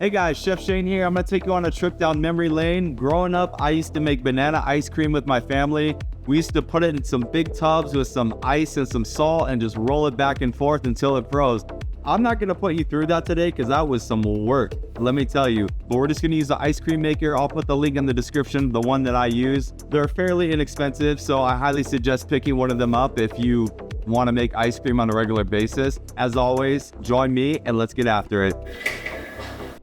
Hey guys, Chef Shane here. I'm gonna take you on a trip down memory lane. Growing up, I used to make banana ice cream with my family. We used to put it in some big tubs with some ice and some salt and just roll it back and forth until it froze. I'm not gonna put you through that today because that was some work, let me tell you. But we're just gonna use the ice cream maker. I'll put the link in the description, the one that I use. They're fairly inexpensive, so I highly suggest picking one of them up if you want to make ice cream on a regular basis. As always, join me and let's get after it.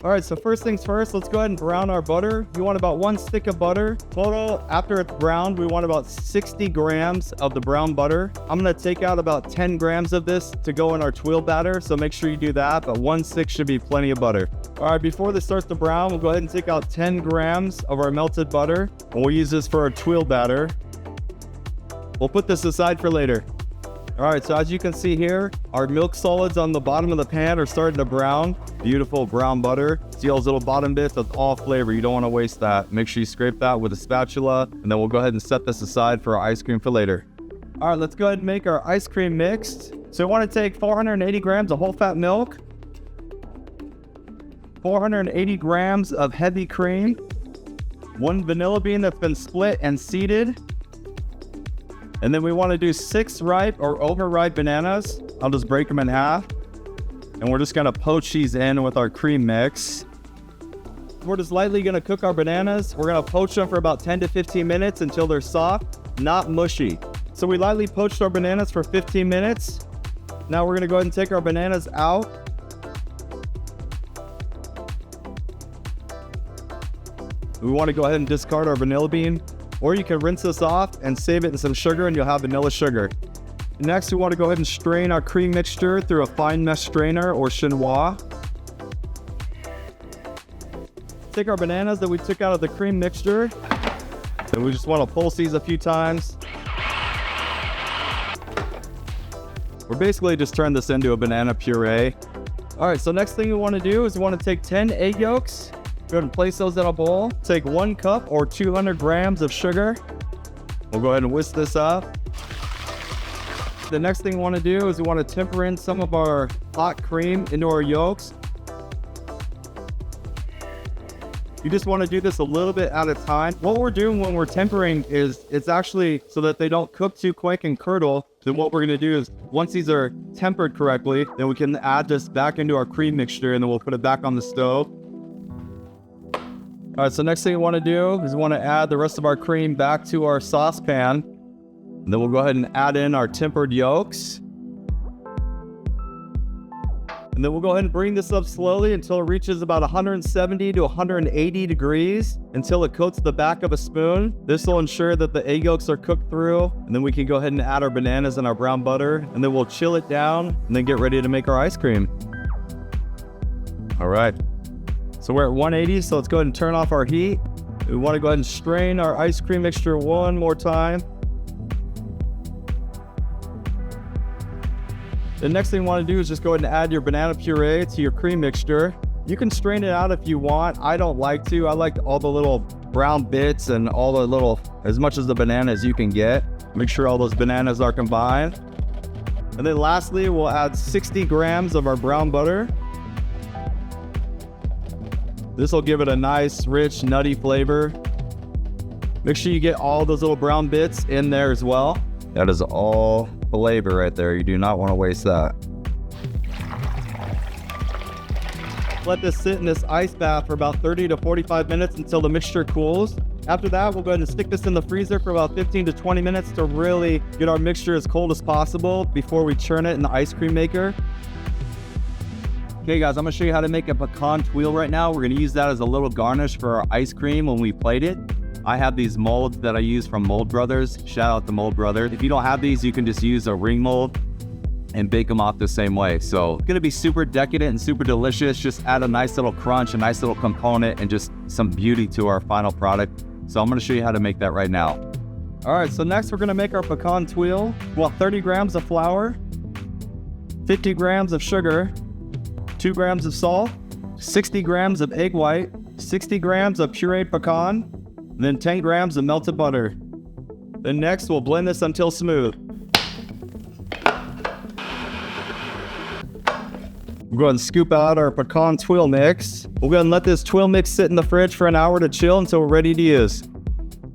All right, so first things first, let's go ahead and brown our butter. You want about 1 stick of butter. Total, after it's browned, we want about 60 grams of the brown butter. I'm gonna take out about 10 grams of this to go in our Tuile batter, so make sure you do that, but 1 stick should be plenty of butter. All right, before this starts to brown, we'll go ahead and take out 10 grams of our melted butter, and we'll use this for our Tuile batter. We'll put this aside for later. All right, so as you can see here, our milk solids on the bottom of the pan are starting to brown. Beautiful brown butter. See those little bottom bits? That's all flavor. You don't want to waste that. Make sure you scrape that with a spatula, and then we'll go ahead and set this aside for our ice cream for later. All right, let's go ahead and make our ice cream mixed. So we want to take 480 grams of whole fat milk, 480 grams of heavy cream, 1 vanilla bean that's been split and seeded, and then we want to do 6 ripe or overripe bananas. I'll just break them in half. And we're just gonna poach these in with our cream mix. We're just lightly gonna cook our bananas. We're gonna poach them for about 10 to 15 minutes until they're soft, not mushy. So we lightly poached our bananas for 15 minutes. Now we're gonna go ahead and take our bananas out. We wanna go ahead and discard our vanilla bean. Or you can rinse this off and save it in some sugar and you'll have vanilla sugar. Next, we want to go ahead and strain our cream mixture through a fine mesh strainer or chinois. Take our bananas that we took out of the cream mixture, and we just want to pulse these a few times. We're basically just turn this into a banana puree. All right, so next thing we want to do is we want to take 10 egg yolks. Go ahead and place those in a bowl. Take 1 cup or 200 grams of sugar. We'll go ahead and whisk this up. The next thing we want to do is we want to temper in some of our hot cream into our yolks. You just want to do this a little bit at a time. What we're doing when we're tempering is it's actually so that they don't cook too quick and curdle. Then what we're going to do is once these are tempered correctly, then we can add this back into our cream mixture and then we'll put it back on the stove. All right, so next thing we want to do is we want to add the rest of our cream back to our saucepan. And then we'll go ahead and add in our tempered yolks. And then we'll go ahead and bring this up slowly until it reaches about 170 to 180 degrees until it coats the back of a spoon. This will ensure that the egg yolks are cooked through. And then we can go ahead and add our bananas and our brown butter. And then we'll chill it down and then get ready to make our ice cream. All right. So we're at 180, so let's go ahead and turn off our heat. We want to go ahead and strain our ice cream mixture one more time. The next thing you want to do is just go ahead and add your banana puree to your cream mixture. You can strain it out if you want. I don't like to. I like all the little brown bits and all the little, as much as the banana as you can get. Make sure all those bananas are combined. And then lastly, we'll add 60 grams of our brown butter. This will give it a nice, rich, nutty flavor. Make sure you get all those little brown bits in there as well. That is all flavor right there. You do not want to waste that. Let this sit in this ice bath for about 30 to 45 minutes until the mixture cools. After that, we'll go ahead and stick this in the freezer for about 15 to 20 minutes to really get our mixture as cold as possible before we churn it in the ice cream maker. Okay guys, I'm gonna show you how to make a pecan tuile right now. We're gonna use that as a little garnish for our ice cream when we plate it. I have these molds that I use from Mold Brothers. Shout out to Mold Brothers. If you don't have these, you can just use a ring mold and bake them off the same way. So it's gonna be super decadent and super delicious. Just add a nice little crunch, a nice little component, and just some beauty to our final product. So I'm gonna show you how to make that right now. All right, so next we're gonna make our pecan tuile. Well, 30 grams of flour, 50 grams of sugar, 2 grams of salt, 60 grams of egg white, 60 grams of pureed pecan, and then 10 grams of melted butter. Then next, we'll blend this until smooth. We'll go ahead and scoop out our pecan Tuile mix. We'll go ahead and let this Tuile mix sit in the fridge for an hour to chill until we're ready to use.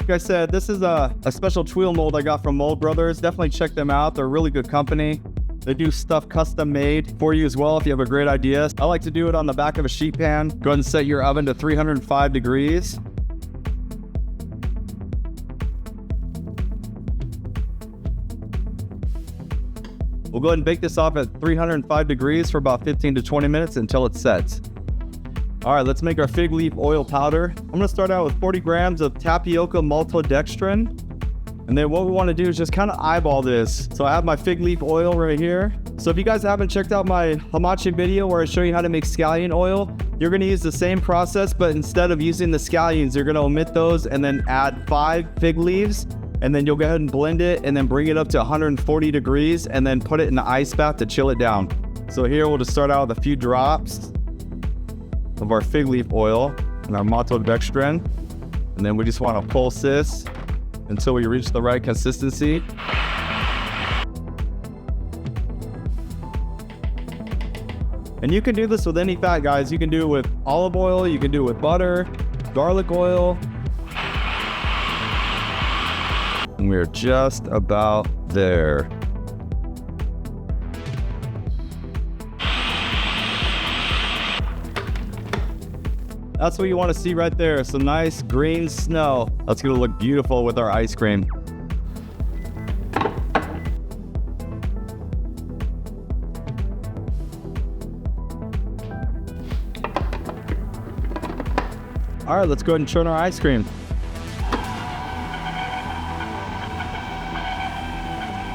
Like I said, this is a special Tuile mold I got from Mold Brothers. Definitely check them out. They're a really good company. They do stuff custom made for you as well if you have a great idea. I like to do it on the back of a sheet pan. Go ahead and set your oven to 305 degrees. We'll go ahead and bake this off at 305 degrees for about 15 to 20 minutes until it sets. All right, let's make our fig leaf oil powder. I'm gonna start out with 40 grams of tapioca maltodextrin. And then what we wanna do is just kind of eyeball this. So I have my fig leaf oil right here. So if you guys haven't checked out my hamachi video where I show you how to make scallion oil, you're gonna use the same process, but instead of using the scallions, you're gonna omit those and then add 5 fig leaves. And then you'll go ahead and blend it and then bring it up to 140 degrees and then put it in the ice bath to chill it down. So here we'll just start out with a few drops of our fig leaf oil and our maltodextrin. And then we just want to pulse this until we reach the right consistency. And you can do this with any fat, guys. You can do it with olive oil, you can do it with butter, garlic oil. And we're just about there. That's what you want to see right there. Some nice green snow. That's going to look beautiful with our ice cream. All right, let's go ahead and churn our ice cream.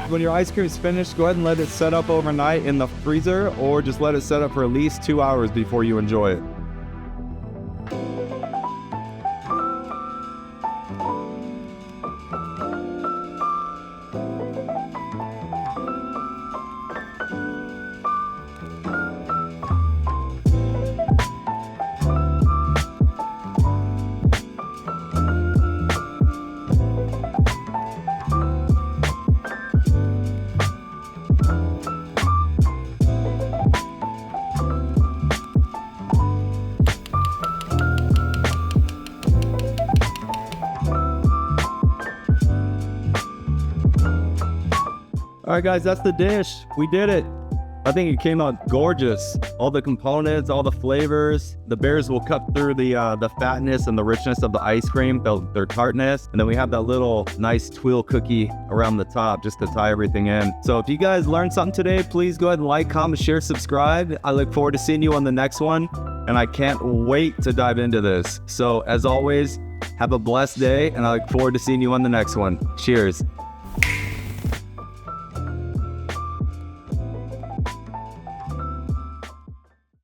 When your ice cream is finished, go ahead and let it set up overnight in the freezer or just let it set up for at least 2 hours before you enjoy it. All right, guys, that's the dish. We did it. I think it came out gorgeous. All the components, all the flavors. The berries will cut through the fatness and the richness of the ice cream, their tartness. And then we have that little nice Tuile cookie around the top just to tie everything in. So if you guys learned something today, please go ahead and like, comment, share, subscribe. I look forward to seeing you on the next one. And I can't wait to dive into this. So as always, have a blessed day, and I look forward to seeing you on the next one. Cheers.